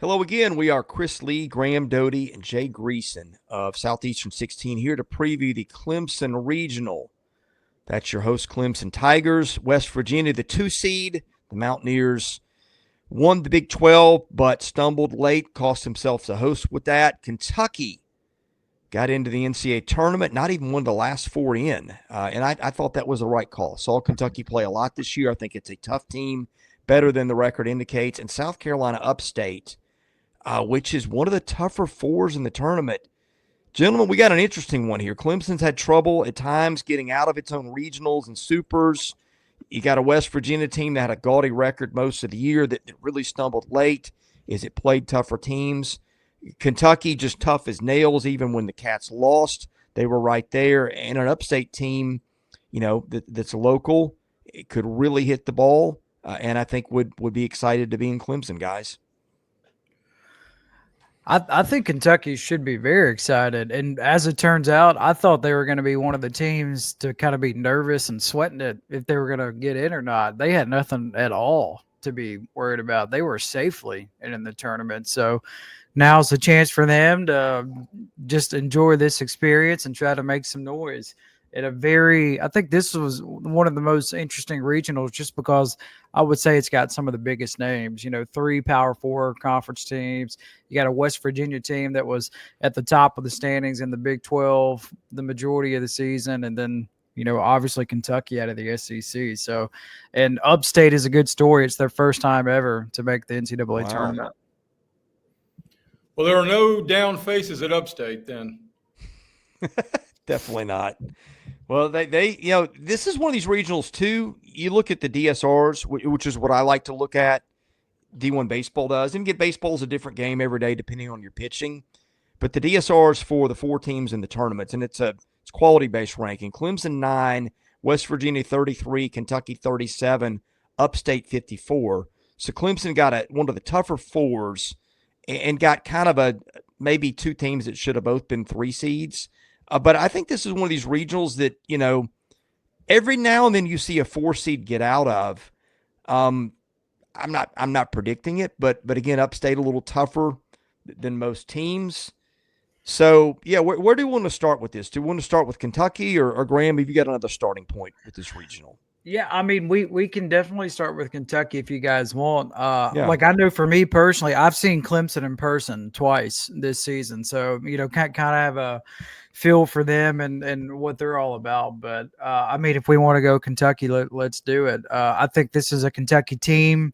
Hello again. We are Chris Lee, Graham Doty, and Jay Greeson of Southeastern 16 here to preview the Clemson Regional. That's your host, Clemson Tigers. West Virginia, the 2 seed. The Mountaineers won the Big 12, but stumbled late, cost themselves a host with that. Kentucky got into the NCAA tournament, not even one of the last 4 in. And I thought that was the right call. Saw Kentucky play a lot this year. I think it's a tough team, better than the record indicates. And South Carolina Upstate, which is one of the tougher 4s in the tournament. Gentlemen, we got an interesting one here. Clemson's had trouble at times getting out of its own regionals and supers. You got a West Virginia team that had a gaudy record most of the year that really stumbled late as it played tougher teams. Kentucky just tough as nails even when the Cats lost. They were right there. And an Upstate team, that's local, it could really hit the ball, and I think would be excited to be in Clemson, guys. I think Kentucky should be very excited. And as it turns out, I thought they were going to be one of the teams to kind of be nervous and sweating it if they were going to get in or not. They had nothing at all to be worried about. They were safely in the tournament. So now's the chance for them to just enjoy this experience and try to make some noise. I think this was one of the most interesting regionals just because I would say it's got some of the biggest names, 3 Power 4 conference teams. You got a West Virginia team that was at the top of the standings in the Big 12 the majority of the season. And then, obviously Kentucky out of the SEC. So, and Upstate is a good story. It's their first time ever to make the NCAA tournament. Well, there are no down faces at Upstate then. Definitely not. Well, they this is one of these regionals too. You look at the DSRs, which is what I like to look at. D1 baseball does. And baseball is a different game every day depending on your pitching. But the DSRs for the 4 teams in the tournaments, and it's quality-based ranking. Clemson 9, West Virginia 33, Kentucky 37, Upstate 54. So Clemson got one of the tougher 4s and got kind of maybe 2 teams that should have both been 3 seeds. But I think this is one of these regionals that, every now and then you see a 4 seed get out of. I'm not predicting it, but again, Upstate a little tougher than most teams. So, yeah, where do we want to start with this? Do we want to start with Kentucky or Graham, have you got another starting point with this regional? Yeah, I mean, we can definitely start with Kentucky if you guys want. Like I know for me personally, I've seen Clemson in person twice this season. So, kind of have a feel for them and what they're all about. But, I mean, if we want to go Kentucky, let's do it. I think this is a Kentucky team.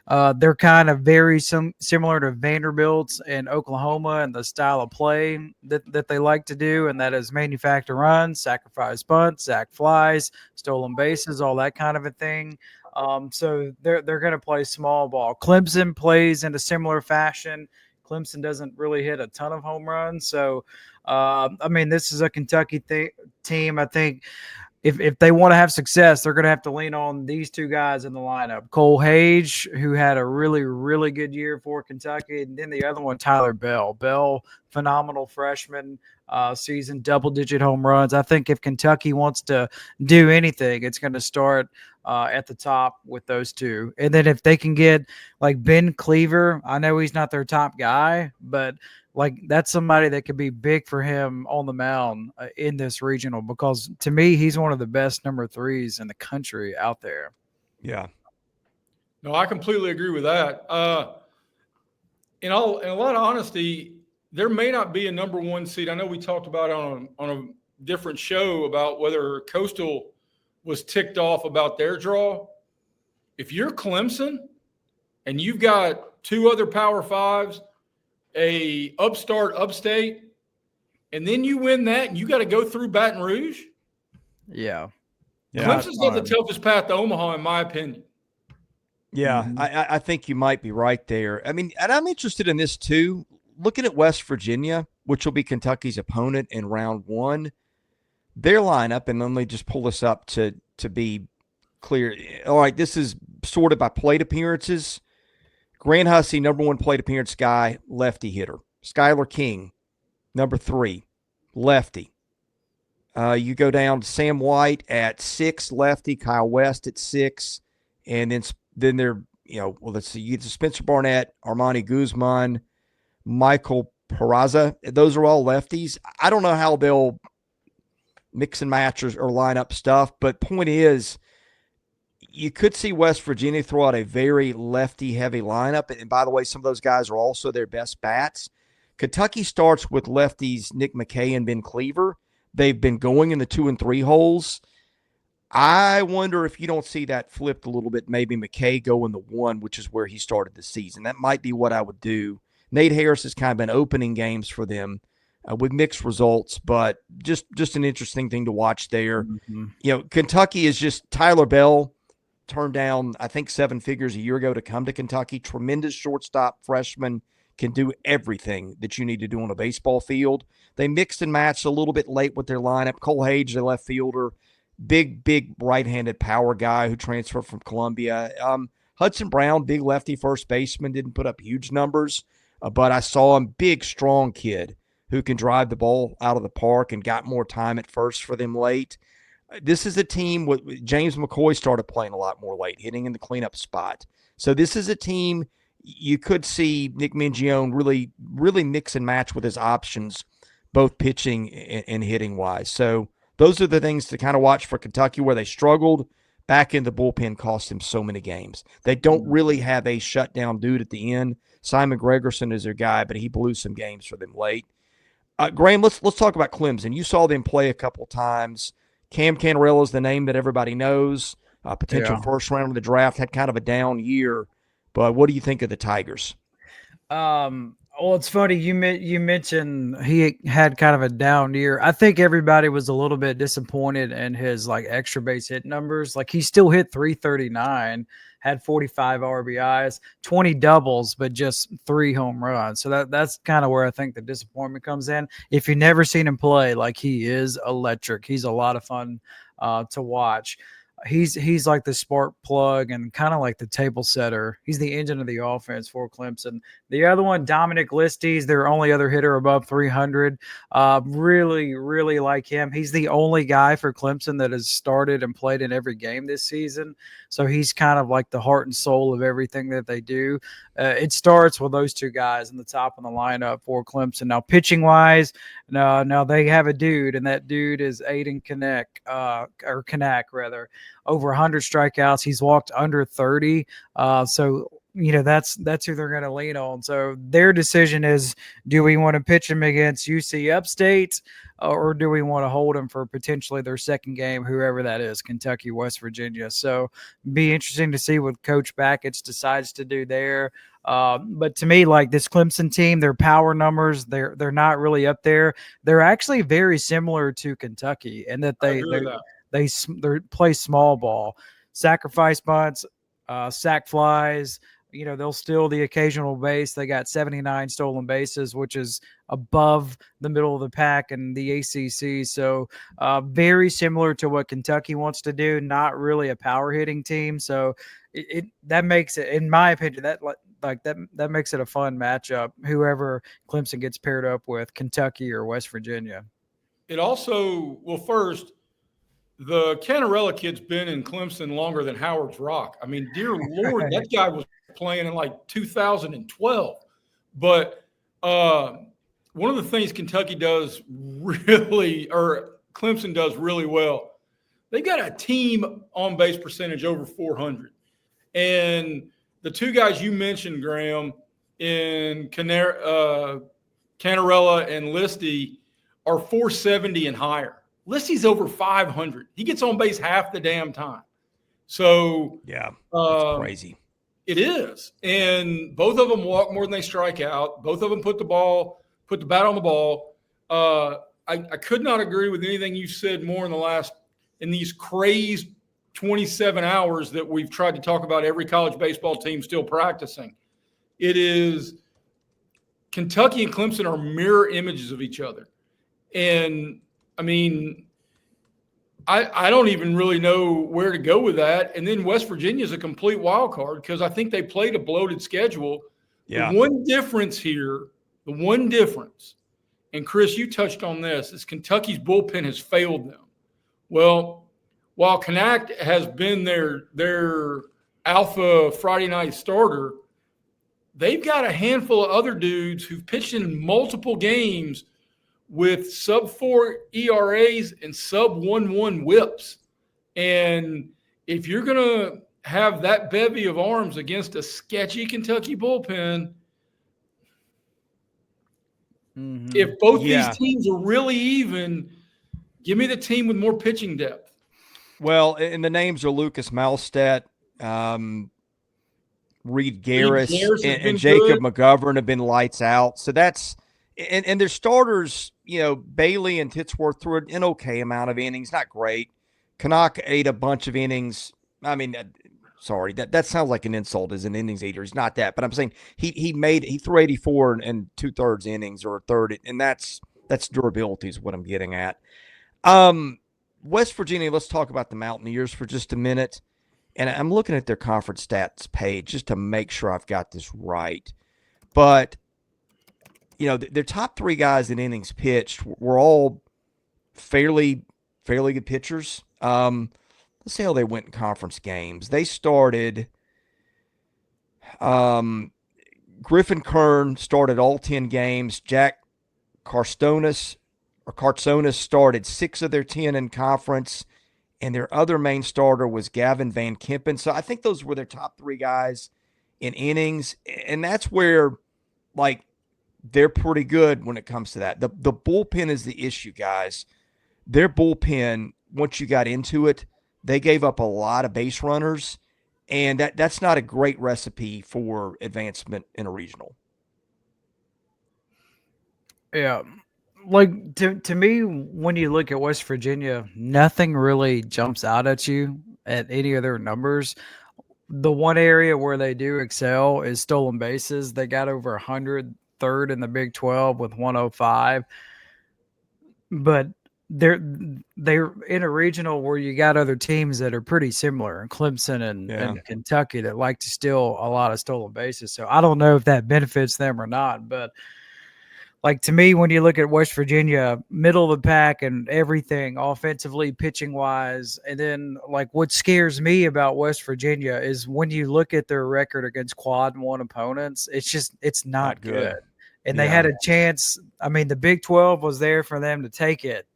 They're kind of very similar to Vanderbilt and Oklahoma and the style of play that they like to do, and that is manufacture runs, sacrifice bunts, sack flies, stolen bases, all that kind of a thing. So they're going to play small ball. Clemson plays in a similar fashion. Clemson doesn't really hit a ton of home runs. So, I mean, this is a Kentucky team. I think if they want to have success, they're going to have to lean on these 2 guys in the lineup. Cole Hage, who had a really, really good year for Kentucky, and then the other one, Tyler Bell. Bell, phenomenal freshman season, double-digit home runs. I think if Kentucky wants to do anything, it's going to start at the top with those 2. And then if they can get like Ben Cleaver, I know he's not their top guy, but that's somebody that could be big for him on the mound in this regional, because to me, he's one of the best number 3s in the country out there. Yeah. No, I completely agree with that. In a lot of honesty, there may not be a number 1 seed. I know we talked about on a different show about whether Coastal was ticked off about their draw. If you're Clemson and you've got 2 other Power 5s, a Upstate, and then you win that and you got to go through Baton Rouge. Yeah. Clemson's got the toughest path to Omaha, in my opinion. Yeah, mm-hmm. I think you might be right there. I mean, and I'm interested in this too. Looking at West Virginia, which will be Kentucky's opponent in round 1, their lineup, and let me just pull this up to be clear. All right, this is sorted by plate appearances. Grant Hussey, number 1 plate appearance guy, lefty hitter. Skylar King, number 3, lefty. You go down to Sam White at 6, lefty. Kyle West at 6. And then their let's see. It's Spencer Barnett, Armani Guzman, Michael Peraza. Those are all lefties. I don't know how they'll mix and match or line up stuff, but point is, you could see West Virginia throw out a very lefty-heavy lineup. And by the way, some of those guys are also their best bats. Kentucky starts with lefties Nick McKay and Ben Cleaver. They've been going in the 2 and 3 holes. I wonder if you don't see that flipped a little bit, maybe McKay go in the 1, which is where he started the season. That might be what I would do. Nate Harris has kind of been opening games for them with mixed results, but just an interesting thing to watch there. Mm-hmm. Kentucky is just Tyler Bell turned down, I think, 7 figures a year ago to come to Kentucky. Tremendous shortstop freshman, can do everything that you need to do on a baseball field. They mixed and matched a little bit late with their lineup. Cole Hage, the left fielder, big right-handed power guy who transferred from Columbia. Hudson Brown, big lefty first baseman, didn't put up huge numbers, but I saw him, big, strong kid who can drive the ball out of the park and got more time at first for them late. This is a team with James McCoy started playing a lot more late, hitting in the cleanup spot. So this is a team you could see Nick Mingione really, really mix and match with his options, both pitching and hitting wise. So those are the things to kind of watch for Kentucky, where they struggled. Back in the bullpen cost them so many games. They don't really have a shutdown dude at the end. Simon Gregerson is their guy, but he blew some games for them late. Graham, let's talk about Clemson. You saw them play a couple times. Cam Cannarella is the name that everybody knows. Potential first round of the draft, had kind of a down year. But what do you think of the Tigers? Well, it's funny. You mentioned he had kind of a down year. I think everybody was a little bit disappointed in his extra base hit numbers. He still hit 339, had 45 RBIs, 20 doubles, but just 3 home runs. So that's kind of where I think the disappointment comes in. If you've never seen him play, he is electric. He's a lot of fun to watch. He's like the spark plug and kind of like the table setter. He's the engine of the offense for Clemson. The other one, Dominic Listi, is their only other hitter above 300. Really, really like him. He's the only guy for Clemson that has started and played in every game this season. So he's kind of like the heart and soul of everything that they do. It starts with those 2 guys in the top of the lineup for Clemson. Now, pitching-wise, now they have a dude, and that dude is Aidan Knaak, or Knaak, rather. Over 100 strikeouts. He's walked under 30. So that's who they're going to lean on. So their decision is, do we want to pitch him against UC Upstate, or do we want to hold him for potentially their second game, whoever that is, Kentucky, West Virginia. So be interesting to see what Coach Backett decides to do there. But to me, this Clemson team, their power numbers, they're not really up there. They're actually very similar to Kentucky in that they play small ball, sacrifice bunts, sack flies. They'll steal the occasional base. They got 79 stolen bases, which is above the middle of the pack in the ACC. So very similar to what Kentucky wants to do, not really a power hitting team. So that makes it, in my opinion, that makes it a fun matchup, whoever Clemson gets paired up with, Kentucky or West Virginia. It also, first, the Cannarella kid's been in Clemson longer than Howard's Rock. I mean, dear Lord, that guy was playing in 2012. But one of the things Kentucky does really, or Clemson does really well, they got a team on base percentage over 400. And the 2 guys you mentioned, Graham, in Cannarella and Listi, are 470 and higher. Listi's over 500. He gets on base half the damn time. So yeah, that's crazy. It is. And both of them walk more than they strike out. Both of them put the bat on the ball. I could not agree with anything you said more in these crazed 27 hours that we've tried to talk about every college baseball team still practicing. It is Kentucky and Clemson are mirror images of each other. And I mean, I don't even really know where to go with that. And then West Virginia is a complete wild card because I think they played a bloated schedule. Yeah. The one difference, and Chris, you touched on this, is Kentucky's bullpen has failed them. Well, while Knaak has been their alpha Friday night starter, they've got a handful of other dudes who've pitched in multiple games with sub-4 ERAs and sub-1-1 whips. And if you're going to have that bevy of arms against a sketchy Kentucky bullpen, if both these teams are really even, give me the team with more pitching depth. Well, and the names are Lucas Mahlstedt, Reed Garris, and Jacob McGovern have been lights out. So that's and their starters, Bailey and Titsworth threw an okay amount of innings, not great. Knaak ate a bunch of innings. I mean, sorry, that sounds like an insult as an innings eater. He's not that, but I'm saying he threw 84 and 2/3 innings or a third, and that's durability is what I'm getting at. West Virginia, let's talk about the Mountaineers for just a minute. And I'm looking at their conference stats page just to make sure I've got this right. But, their top 3 guys in innings pitched were all fairly good pitchers. Let's see how they went in conference games. They started Griffin Kirn started all 10 games. Jack Kartsonas started 6 of their 10 in conference. And their other main starter was Gavin Van Kempen. So I think those were their top 3 guys in innings. And that's where, they're pretty good when it comes to that. The bullpen is the issue, guys. Their bullpen, once you got into it, they gave up a lot of base runners. And that's not a great recipe for advancement in a regional. Yeah. To me, when you look at West Virginia, nothing really jumps out at you at any of their numbers. The one area where they do excel is stolen bases. They got over 100, third in the Big 12 with 105. But they're in a regional where you got other teams that are pretty similar, Clemson and Kentucky, that like to steal a lot of stolen bases. So I don't know if that benefits them or not, but to me, when you look at West Virginia, middle of the pack and everything, offensively, pitching-wise, and then, what scares me about West Virginia is when you look at their record against quad 1 opponents, it's not good. And they had a chance. I mean, the Big 12 was there for them to take it,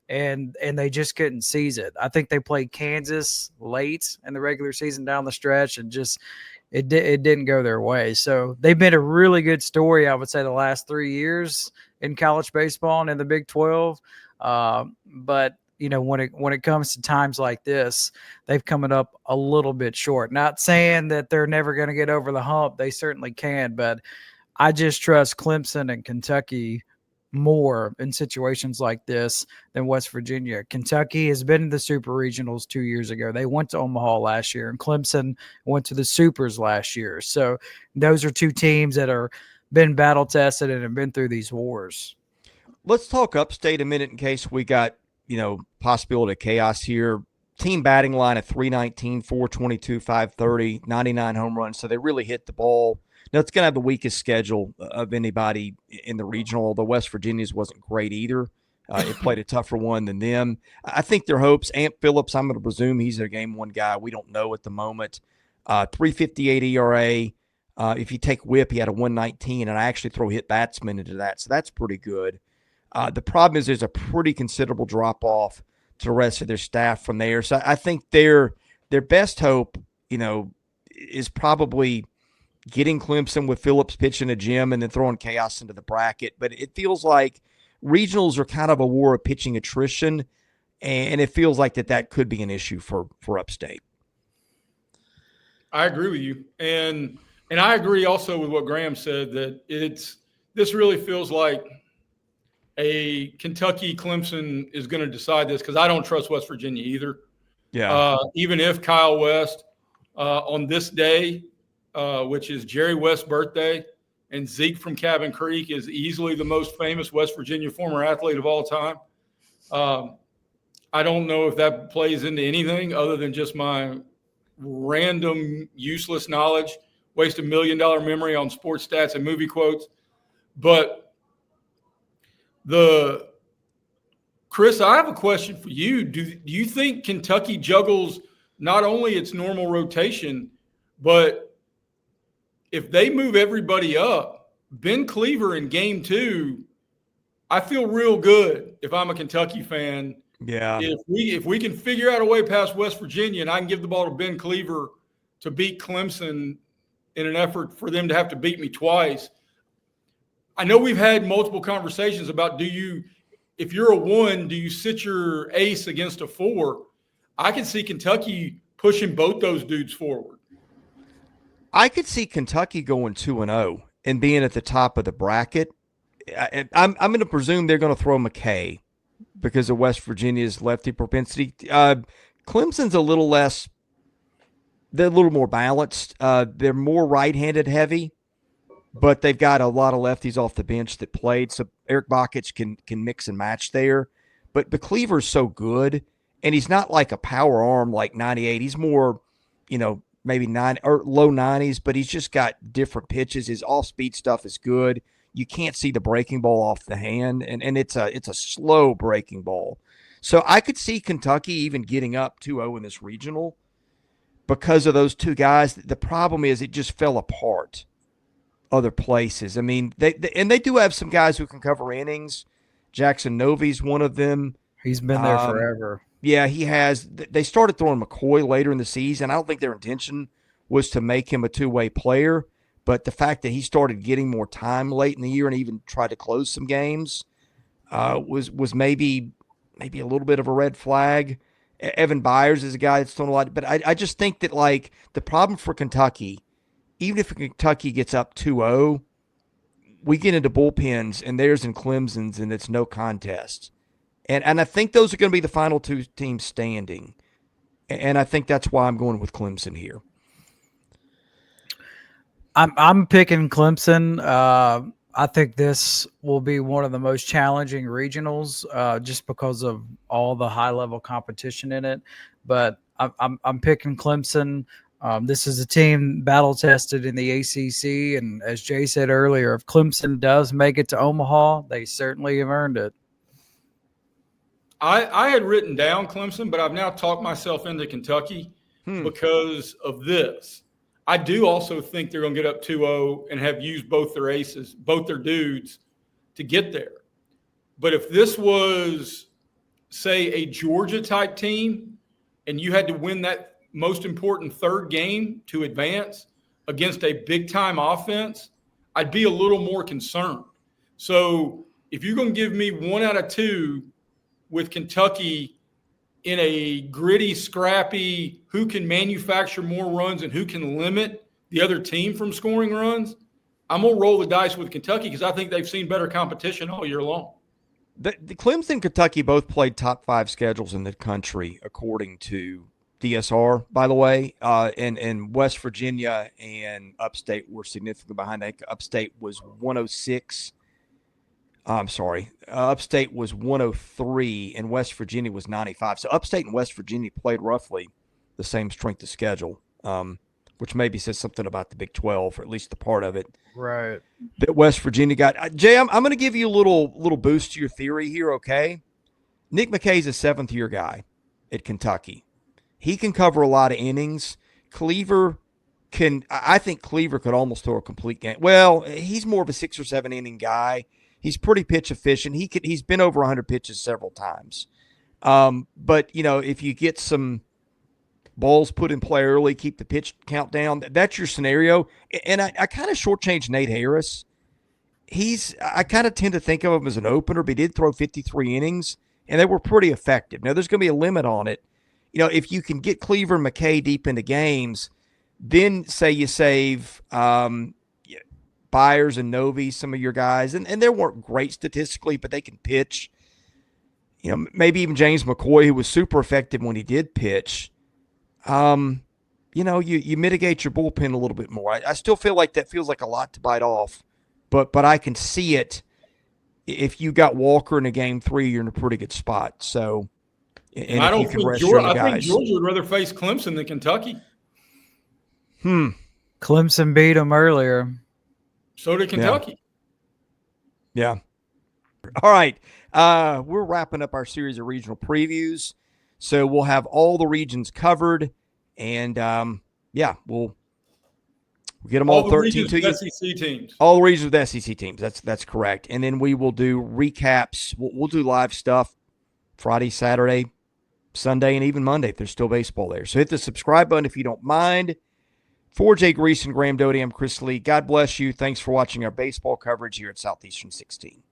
and they just couldn't seize it. I think they played Kansas late in the regular season down the stretch and just – it didn't go their way. So they've been a really good story, I would say, the last 3 years in college baseball and in the Big 12. But, when it comes to times like this, they've come up a little bit short. Not saying that they're never going to get over the hump. They certainly can. But I just trust Clemson and Kentucky more in situations like this than West Virginia. Kentucky has been to the Super Regionals 2 years ago. They went to Omaha last year, and Clemson went to the Supers last year. So those are 2 teams that are been battle tested and have been through these wars. Let's talk Upstate a minute in case we got, possibility of chaos here. Team batting line of 319, 422, 530, 99 home runs. So they really hit the ball. Now, it's going to have the weakest schedule of anybody in the regional, although West Virginia's wasn't great either. It played a tougher one than them. I think their hopes, Ant Phillips, I'm going to presume he's their game 1 guy. We don't know at the moment. 3.58 ERA. If you take whip, he had a 1.19, and I actually throw hit batsman into that, so that's pretty good. The problem is there's a pretty considerable drop-off to the rest of their staff from there. So I think their best hope, is probably – getting Clemson with Phillips pitching a gym and then throwing chaos into the bracket. But it feels like regionals are kind of a war of pitching attrition, and it feels like that could be an issue for Upstate. I agree with you. And I agree also with what Graham said, that this really feels like a Kentucky Clemson is going to decide this, because I don't trust West Virginia either. Yeah. Even if Kyle West on this day, which is Jerry West's birthday, and Zeke from Cabin Creek is easily the most famous West Virginia former athlete of all time. I don't know if that plays into anything other than just my random useless knowledge, waste $1 million memory on sports stats and movie quotes. But Chris, I have a question for you. Do you think Kentucky juggles not only its normal rotation, But if they move everybody up, Ben Cleaver in game 2, I feel real good if I'm a Kentucky fan. Yeah. If we can figure out a way past West Virginia and I can give the ball to Ben Cleaver to beat Clemson in an effort for them to have to beat me twice. I know we've had multiple conversations about if you're a 1, do you sit your ace against a 4? I can see Kentucky pushing both those dudes forward. I could see Kentucky going 2-0 and being at the top of the bracket. I'm going to presume they're going to throw McKay because of West Virginia's lefty propensity. Clemson's a little less. They're a little more balanced. They're more right-handed heavy, but they've got a lot of lefties off the bench that played. So Eric Bakich can mix and match there. But Cleaver's so good, and he's not like a power arm like 98. He's more, maybe low 90s, but he's just got different pitches. His off-speed stuff is good. You can't see the breaking ball off the hand, and it's a slow breaking ball. So I could see Kentucky even getting up 2-0 in this regional because of those two guys. The problem is it just fell apart other places. I mean, they do have some guys who can cover innings. Jackson Novi's one of them. He's been there forever. Yeah, he has. They started throwing McCoy later in the season. I don't think their intention was to make him a two-way player, but the fact that he started getting more time late in the year and even tried to close some games was maybe a little bit of a red flag. Evan Byers is a guy that's thrown a lot, but I just think that like the problem for Kentucky, even if Kentucky gets up 2-0, we get into bullpens and theirs and Clemson's, and it's no contest. And I think those are going to be the final two teams standing. And I think that's why I'm going with Clemson here. I'm picking Clemson. I think this will be one of the most challenging regionals just because of all the high-level competition in it. But I'm picking Clemson. This is a team battle-tested in the ACC, and as Jay said earlier, if Clemson does make it to Omaha, they certainly have earned it. I had written down Clemson, but I've now talked myself into Kentucky because of this. I do also think they're going to get up 2-0 and have used both their aces, both their dudes, to get there. But if this was, say, a Georgia-type team and you had to win that most important third game to advance against a big-time offense, I'd be a little more concerned. So if you're going to give me 1 out of 2 with Kentucky in a gritty, scrappy, who can manufacture more runs and who can limit the other team from scoring runs, I'm going to roll the dice with Kentucky because I think they've seen better competition all year long. The Clemson and Kentucky both played top 5 schedules in the country, according to DSR, by the way. And West Virginia and Upstate were significantly behind that. Upstate was 106. Upstate was 103 and West Virginia was 95. So Upstate and West Virginia played roughly the same strength of schedule, which maybe says something about the Big 12, or at least the part of it. Right. That West Virginia got. Jay, I'm going to give you a little boost to your theory here, okay? Nick McKay's a 7th-year guy at Kentucky. He can cover a lot of innings. I think Cleaver could almost throw a complete game. Well, he's more of a 6 or 7 inning guy. He's pretty pitch efficient. He's been over 100 pitches several times. But, if you get some balls put in play early, keep the pitch count down, that's your scenario. And I kind of shortchanged Nate Harris. I kind of tend to think of him as an opener, but he did throw 53 innings, and they were pretty effective. Now, there's going to be a limit on it. If you can get Cleaver and McKay deep into games, then say you save Byers and Novi, some of your guys, and they weren't great statistically, but they can pitch. Maybe even James McCoy, who was super effective when he did pitch. You mitigate your bullpen a little bit more. I still feel like that feels like a lot to bite off, but I can see it. If you got Walker in a game 3, you're in a pretty good spot. So, and I don't think Georgia. I think Georgia would rather face Clemson than Kentucky. Clemson beat them earlier. So did Kentucky. Yeah. All right. We're wrapping up our series of regional previews. So we'll have all the regions covered. And, we'll We'll get them all 13 to you. SEC teams. All the regions with SEC teams. That's correct. And then we will do recaps. We'll do live stuff Friday, Saturday, Sunday, and even Monday if there's still baseball there. So hit the subscribe button if you don't mind. For Jay Greeson, Graham Doty, I'm Chris Lee. God bless you. Thanks for watching our baseball coverage here at Southeastern 16.